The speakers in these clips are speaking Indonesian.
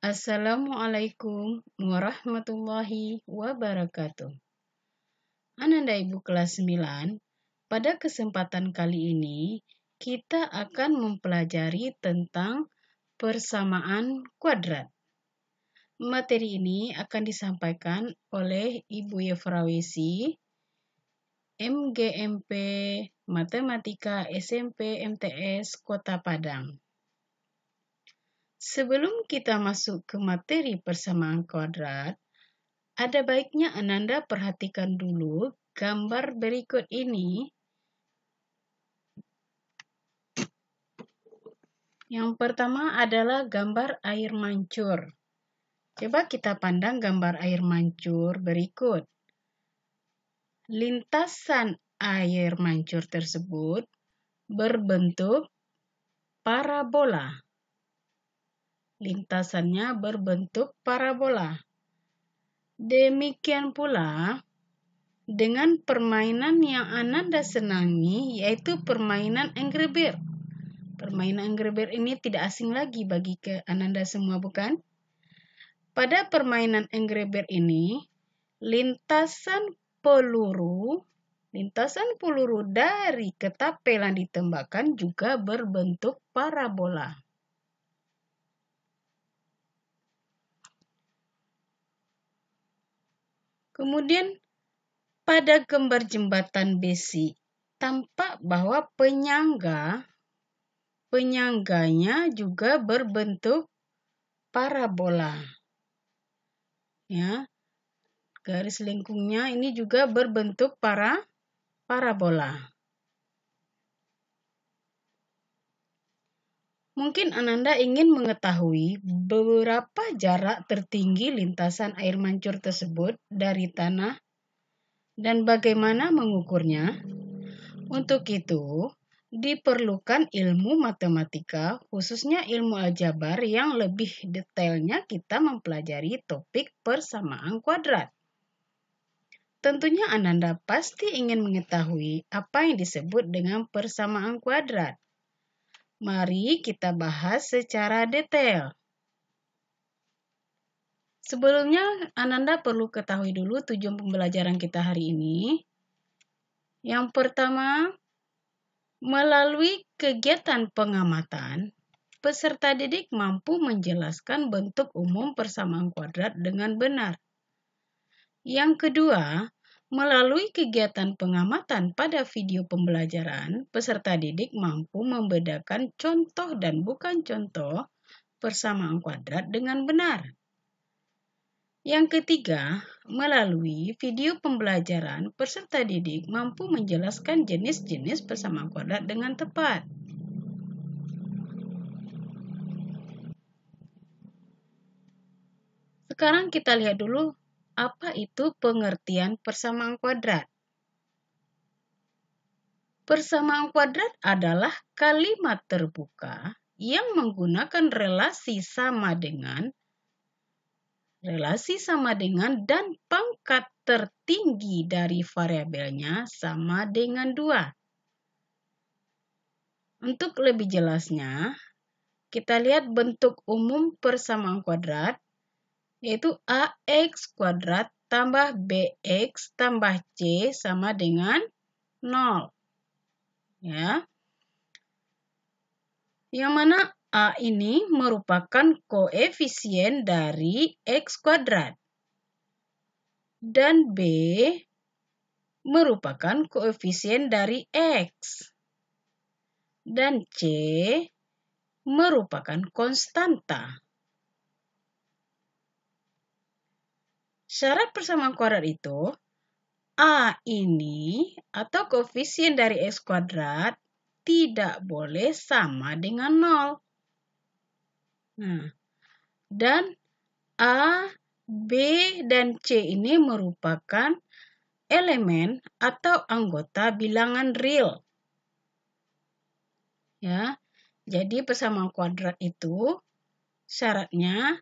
Assalamualaikum warahmatullahi wabarakatuh. Ananda Ibu kelas 9, pada kesempatan kali ini kita akan mempelajari tentang persamaan kuadrat. Materi ini akan disampaikan oleh Ibu Yefrawesi, MGMP Matematika SMP MTS Kota Padang. Sebelum kita masuk ke materi persamaan kuadrat, ada baiknya Ananda perhatikan dulu gambar berikut ini. Yang pertama adalah gambar air mancur. Coba kita pandang gambar air mancur berikut. Lintasan air mancur tersebut berbentuk parabola. Lintasannya berbentuk parabola. Demikian pula dengan permainan yang Ananda senangi, yaitu permainan Angry Bird. Permainan Angry Bird ini tidak asing lagi bagi Ananda semua, bukan? Pada permainan Angry Bird ini, lintasan peluru dari ketapel yang ditembakkan juga berbentuk parabola. Kemudian pada gambar jembatan besi, tampak bahwa penyangganya juga berbentuk parabola. Ya, garis lengkungnya ini juga berbentuk parabola. Mungkin Ananda ingin mengetahui berapa jarak tertinggi lintasan air mancur tersebut dari tanah dan bagaimana mengukurnya. Untuk itu, diperlukan ilmu matematika, khususnya ilmu aljabar yang lebih detailnya kita mempelajari topik persamaan kuadrat. Tentunya Ananda pasti ingin mengetahui apa yang disebut dengan persamaan kuadrat. Mari kita bahas secara detail. Sebelumnya, Ananda perlu ketahui dulu tujuan pembelajaran kita hari ini. Yang pertama, melalui kegiatan pengamatan, peserta didik mampu menjelaskan bentuk umum persamaan kuadrat dengan benar. Yang kedua, melalui kegiatan pengamatan pada video pembelajaran, peserta didik mampu membedakan contoh dan bukan contoh persamaan kuadrat dengan benar. Yang ketiga, melalui video pembelajaran, peserta didik mampu menjelaskan jenis-jenis persamaan kuadrat dengan tepat. Sekarang kita lihat dulu apa itu pengertian persamaan kuadrat. Persamaan kuadrat adalah kalimat terbuka yang menggunakan relasi sama dengan dan pangkat tertinggi dari variabelnya sama dengan 2. Untuk lebih jelasnya, kita lihat bentuk umum persamaan kuadrat, yaitu AX kuadrat tambah BX tambah C sama dengan 0. Ya. Yang mana A ini merupakan koefisien dari X kuadrat. Dan B merupakan koefisien dari X. Dan C merupakan konstanta. Syarat persamaan kuadrat itu, A ini atau koefisien dari X kuadrat tidak boleh sama dengan 0. Dan A, B, dan C ini merupakan elemen atau anggota bilangan real. Ya, jadi persamaan kuadrat itu syaratnya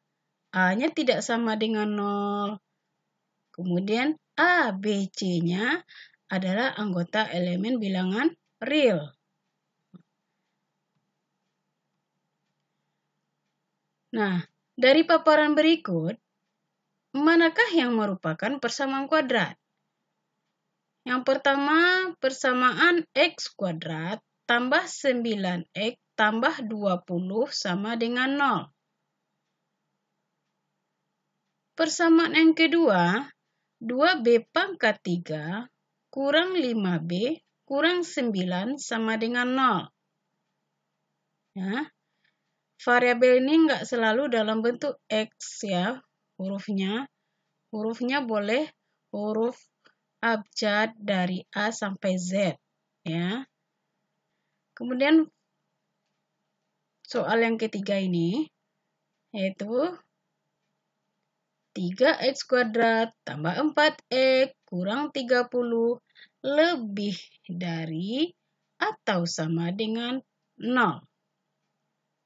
A-nya tidak sama dengan 0. Kemudian A, B, C-nya adalah anggota elemen bilangan real. Nah, Dari paparan berikut, manakah yang merupakan persamaan kuadrat? Yang pertama, persamaan X kuadrat tambah 9X tambah 20 sama dengan 0. Persamaan yang kedua, 2B pangkat 3 kurang 5B kurang 9 sama dengan 0. Ya. Variabel ini nggak selalu dalam bentuk X ya, hurufnya. Hurufnya boleh huruf abjad dari A sampai Z. Ya. Kemudian soal yang ketiga ini, yaitu 3X kuadrat tambah 4X kurang 30 lebih dari atau sama dengan 0.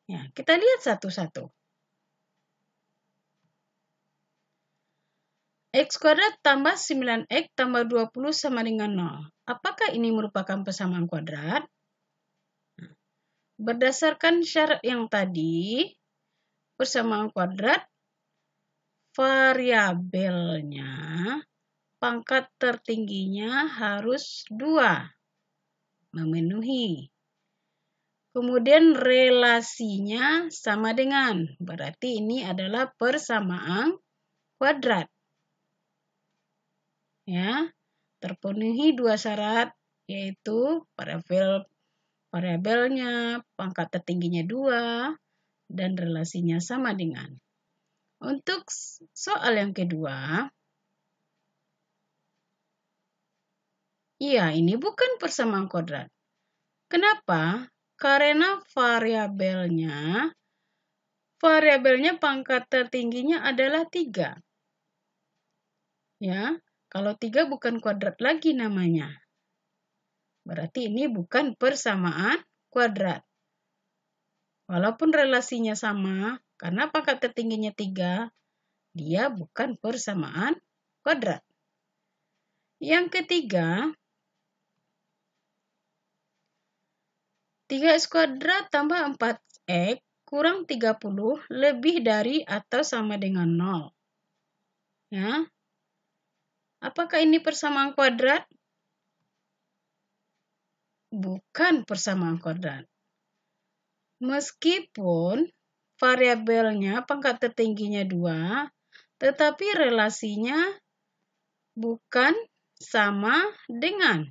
Ya, kita lihat satu-satu. X kuadrat tambah 9X tambah 20 sama dengan 0. Apakah ini merupakan persamaan kuadrat? Berdasarkan syarat yang tadi, persamaan kuadrat variabelnya pangkat tertingginya harus 2, memenuhi. Kemudian relasinya sama dengan, berarti ini adalah persamaan kuadrat. Ya, terpenuhi 2 syarat, yaitu variabelnya pangkat tertingginya 2 dan relasinya sama dengan. Untuk soal yang kedua, iya, ini bukan persamaan kuadrat. Kenapa? Karena variabelnya pangkat tertingginya adalah 3. Ya, kalau 3 bukan kuadrat lagi namanya. Berarti ini bukan persamaan kuadrat. Walaupun relasinya sama, karena pangkat tertingginya 3, dia bukan persamaan kuadrat. Yang ketiga, 3X kuadrat tambah 4X kurang 30 lebih dari atau sama dengan 0. Ya. Apakah ini persamaan kuadrat? Bukan persamaan kuadrat. Meskipun variabelnya pangkat tertingginya 2, tetapi relasinya bukan sama dengan,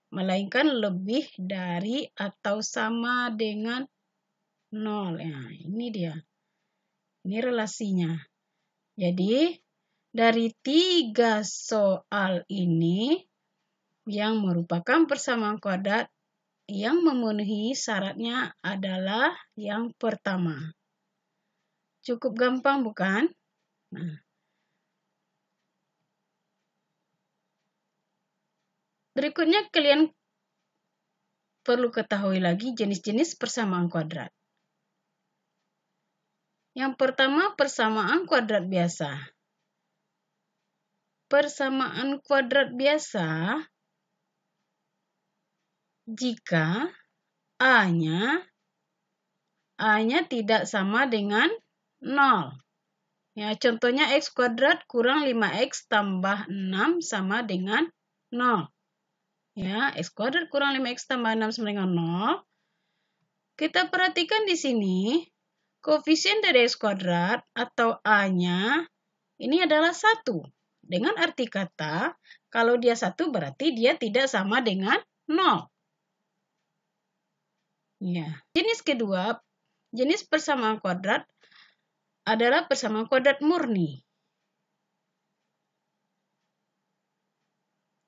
melainkan lebih dari atau sama dengan 0. Ya, ini dia. Ini relasinya. Jadi, dari 3 soal ini yang merupakan persamaan kuadrat yang memenuhi syaratnya adalah yang pertama. Cukup gampang bukan? Nah. Berikutnya kalian perlu ketahui lagi jenis-jenis persamaan kuadrat. Yang pertama, persamaan kuadrat biasa. Persamaan kuadrat biasa jika A-nya tidak sama dengan 0. Ya, contohnya X kuadrat kurang 5X tambah 6 sama dengan 0. Ya, X kuadrat kurang 5X tambah 6 sama dengan 0. Kita perhatikan di sini, koefisien dari X kuadrat atau A-nya ini adalah 1. Dengan arti kata, kalau dia 1 berarti dia tidak sama dengan 0. Ya. Jenis kedua, jenis persamaan kuadrat adalah persamaan kuadrat murni.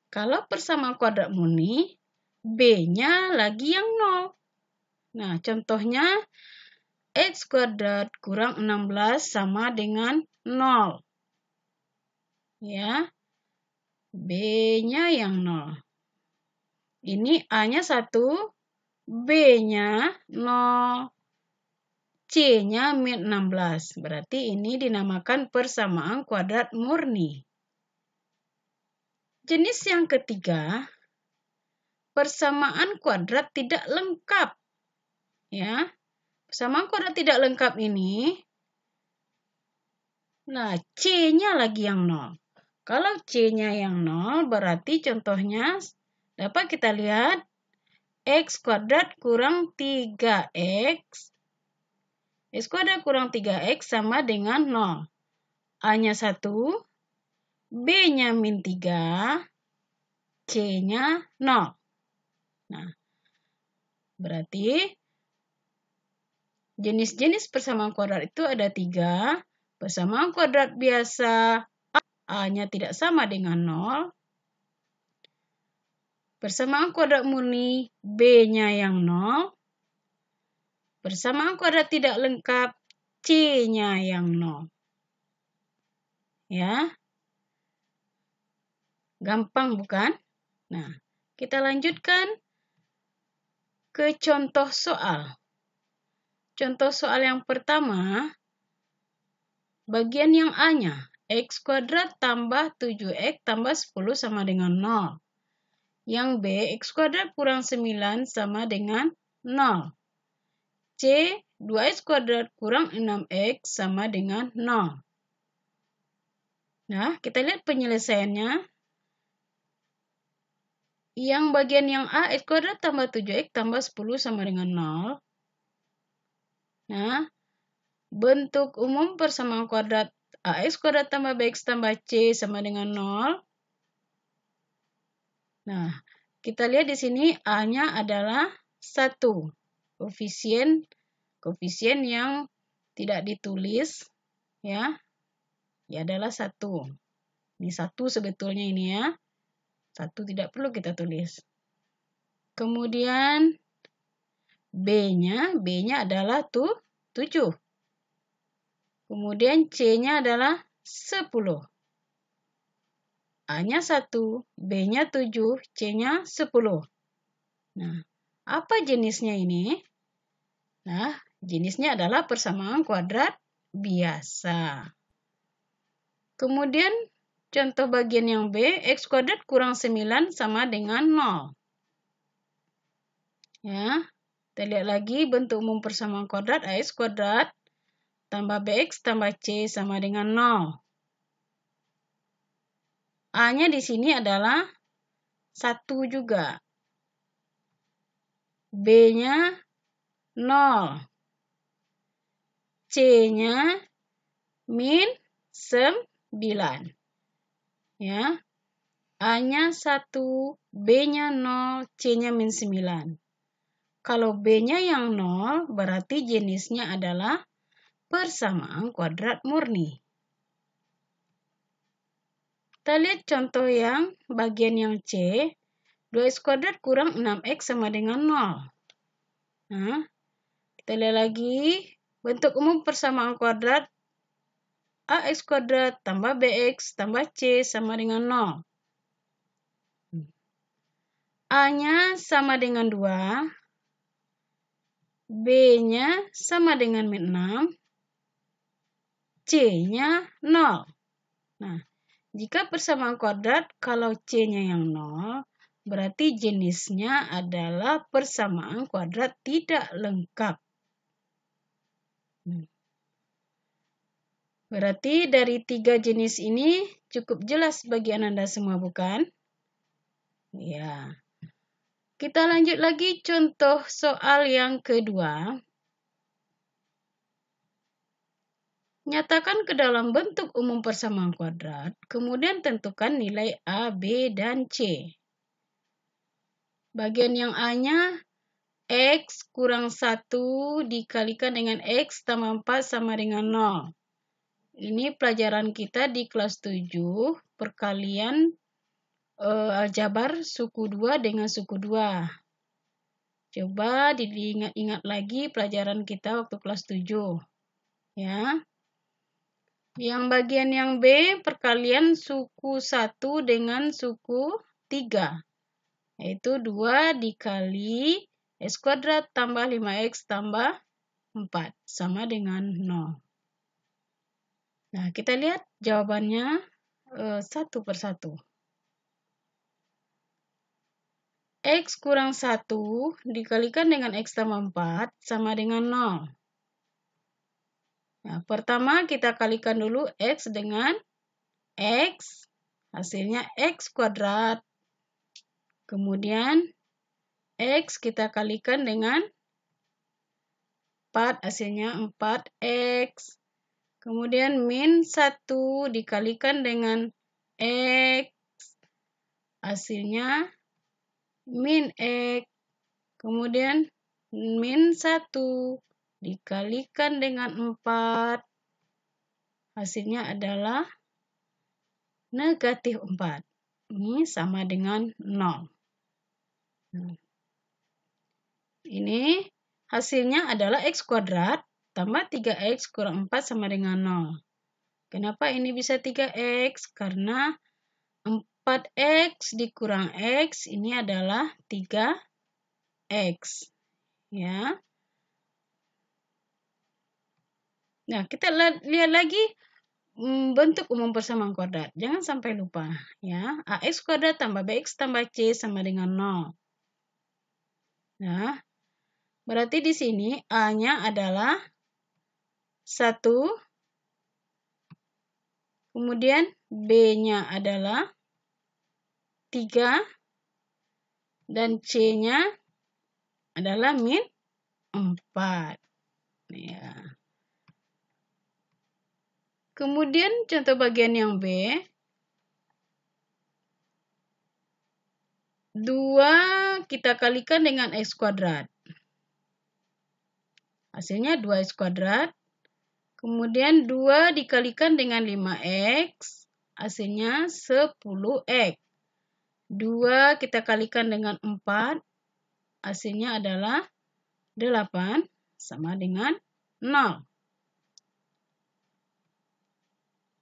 Kalau persamaan kuadrat murni, B-nya lagi yang 0. Nah, contohnya X kuadrat kurang 16 sama dengan 0. Ya, B-nya yang 0. Ini A-nya 1, B-nya 0, C-nya min 16. Berarti ini dinamakan persamaan kuadrat murni. Jenis yang ketiga, persamaan kuadrat tidak lengkap. Ya, persamaan kuadrat tidak lengkap ini Nah, C-nya lagi yang 0. Kalau C-nya yang 0, berarti contohnya dapat kita lihat X kuadrat kurang 3X. X kuadrat kurang 3X sama dengan 0. A-nya 1, B-nya min 3, C-nya 0. Nah, berarti jenis-jenis persamaan kuadrat itu ada 3. Persamaan kuadrat biasa A-nya tidak sama dengan 0. Persamaan kuadrat murni B-nya yang 0. Persamaan kuadrat tidak lengkap C-nya yang 0. Ya. Gampang bukan? Nah, kita lanjutkan ke contoh soal. Contoh soal yang pertama, bagian yang A-nya, X kuadrat tambah 7X tambah 10 sama dengan 0. Yang B, X kuadrat kurang 9 sama dengan 0. C, 2X kuadrat kurang 6X sama dengan 0. Nah, kita lihat penyelesaiannya. Yang bagian yang A, X kuadrat tambah 7X tambah 10 sama dengan 0. Nah, bentuk umum persamaan kuadrat AX kuadrat tambah BX tambah C sama dengan 0. Nah, kita lihat di sini A-nya adalah 1. Koefisien yang tidak ditulis, ya adalah 1. Ini 1 sebetulnya ini ya. 1 tidak perlu kita tulis. Kemudian B-nya adalah 7. Kemudian C-nya adalah 10. A-nya 1, B-nya 7, C-nya 10. Nah, apa jenisnya ini? Nah, jenisnya adalah persamaan kuadrat biasa. Kemudian, contoh bagian yang B, X kuadrat kurang 9 sama dengan 0. Ya, kita lihat lagi bentuk umum persamaan kuadrat AX kuadrat tambah BX tambah C sama dengan 0. A-nya di sini adalah 1 juga. B-nya 0. C-nya min 9. Ya. A-nya 1, B-nya 0, C-nya min 9. Kalau B-nya yang 0, berarti jenisnya adalah persamaan kuadrat murni. Kita lihat contoh yang bagian yang C, 2x kuadrat kurang 6x sama dengan 0. Nah, kita lihat lagi bentuk umum persamaan kuadrat AX kuadrat tambah BX tambah C sama dengan 0. A-nya sama dengan 2, B-nya sama dengan min 6, C-nya 0. Nah, jika persamaan kuadrat kalau C-nya yang 0, berarti jenisnya adalah persamaan kuadrat tidak lengkap. Berarti dari 3 jenis ini cukup jelas bagi Anda semua, bukan? Ya. Kita lanjut lagi contoh soal yang kedua. Nyatakan ke dalam bentuk umum persamaan kuadrat, kemudian tentukan nilai A, B, dan C. Bagian yang A-nya, X kurang 1 dikalikan dengan X tambah 4 sama dengan 0. Ini pelajaran kita di kelas 7, perkalian aljabar suku 2 dengan suku 2. Coba diingat-ingat lagi pelajaran kita waktu kelas 7. Ya. Yang bagian yang B, perkalian suku 1 dengan suku 3. Yaitu 2 dikali X kuadrat tambah 5X tambah 4. Sama dengan 0. Nah, kita lihat jawabannya satu persatu. X kurang 1 dikalikan dengan X tambah 4 sama dengan 0. Nah, pertama kita kalikan dulu X dengan X, hasilnya X kuadrat. Kemudian X kita kalikan dengan 4, hasilnya 4X. Kemudian min 1 dikalikan dengan X, hasilnya min X. Kemudian min 1 dikalikan dengan 4, hasilnya adalah negatif 4. Ini sama dengan 0. Ini hasilnya adalah X kuadrat tambah 3X kurang 4 sama dengan 0. Kenapa ini bisa 3X? Karena 4X dikurang X ini adalah 3X. Ya. Nah, kita lihat lagi bentuk umum persamaan kuadrat. Jangan sampai lupa. Ya. AX kuadrat tambah BX tambah C sama dengan 0. Nah, berarti di sini A-nya adalah 1, kemudian B-nya adalah 3, dan C-nya adalah min 4. Ya. Kemudian contoh bagian yang B, 2 kita kalikan dengan X kuadrat. Hasilnya 2X kuadrat. Kemudian 2 dikalikan dengan 5X, hasilnya 10X. 2 kita kalikan dengan 4, hasilnya adalah 8 sama dengan 0.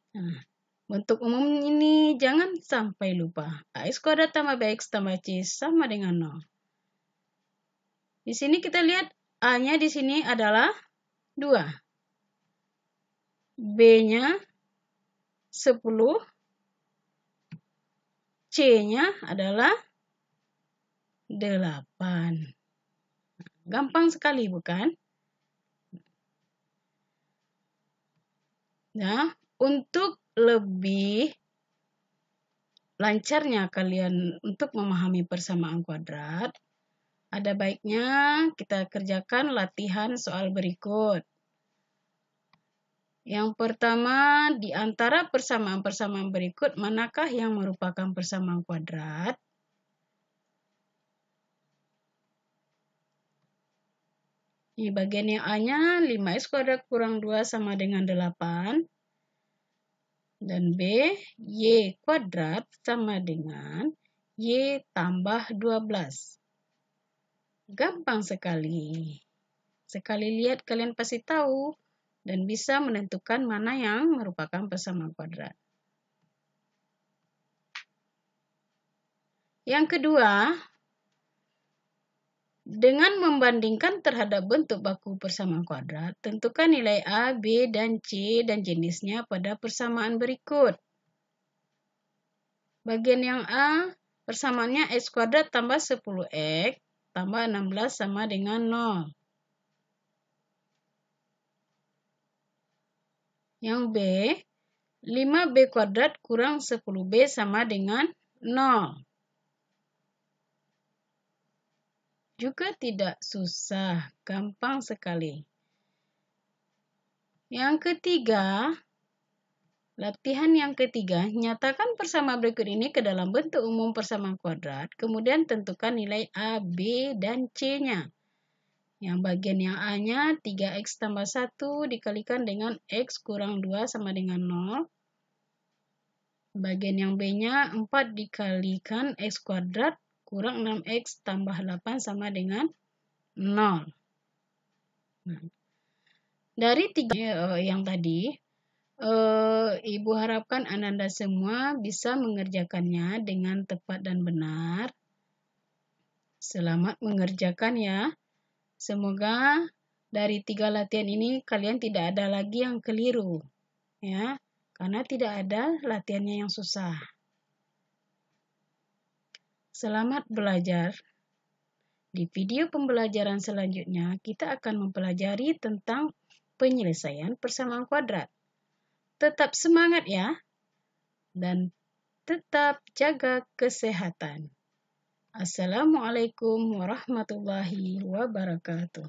Nah, bentuk umum ini jangan sampai lupa. AX kuadrat tambah BX tambah C sama dengan 0. Di sini kita lihat A-nya di sini adalah 2. B-nya 10. C-nya adalah 8. Gampang sekali, bukan? Nah, untuk lebih lancarnya kalian untuk memahami persamaan kuadrat, ada baiknya kita kerjakan latihan soal berikut. Yang pertama, di antara persamaan-persamaan berikut, manakah yang merupakan persamaan kuadrat? Di bagian yang A-nya 5X kuadrat kurang 2 sama dengan 8. Dan B, Y kuadrat sama dengan Y tambah 12. Gampang sekali. Sekali lihat kalian pasti tahu dan bisa menentukan mana yang merupakan persamaan kuadrat. Yang kedua, dengan membandingkan terhadap bentuk baku persamaan kuadrat, tentukan nilai A, B, dan C dan jenisnya pada persamaan berikut. Bagian yang A, persamaannya X kuadrat tambah 10X tambah 16 sama dengan 0. Yang B, 5B kuadrat kurang 10B sama dengan 0. Juga tidak susah, gampang sekali. Yang ketiga, latihan yang ketiga, nyatakan persamaan berikut ini ke dalam bentuk umum persamaan kuadrat, kemudian tentukan nilai A, B, dan C-nya. Yang bagian yang A-nya 3X tambah 1 dikalikan dengan X kurang 2 sama dengan 0. Bagian yang B-nya 4 dikalikan X kuadrat kurang 6X tambah 8 sama dengan 0. Nah, dari 3 yang tadi, Ibu harapkan Ananda semua bisa mengerjakannya dengan tepat dan benar. Selamat mengerjakan ya. Semoga dari 3 latihan ini kalian tidak ada lagi yang keliru. Ya, karena tidak ada latihannya yang susah. Selamat belajar. Di video pembelajaran selanjutnya, kita akan mempelajari tentang penyelesaian persamaan kuadrat. Tetap semangat ya, dan tetap jaga kesehatan. Assalamualaikum warahmatullahi wabarakatuh.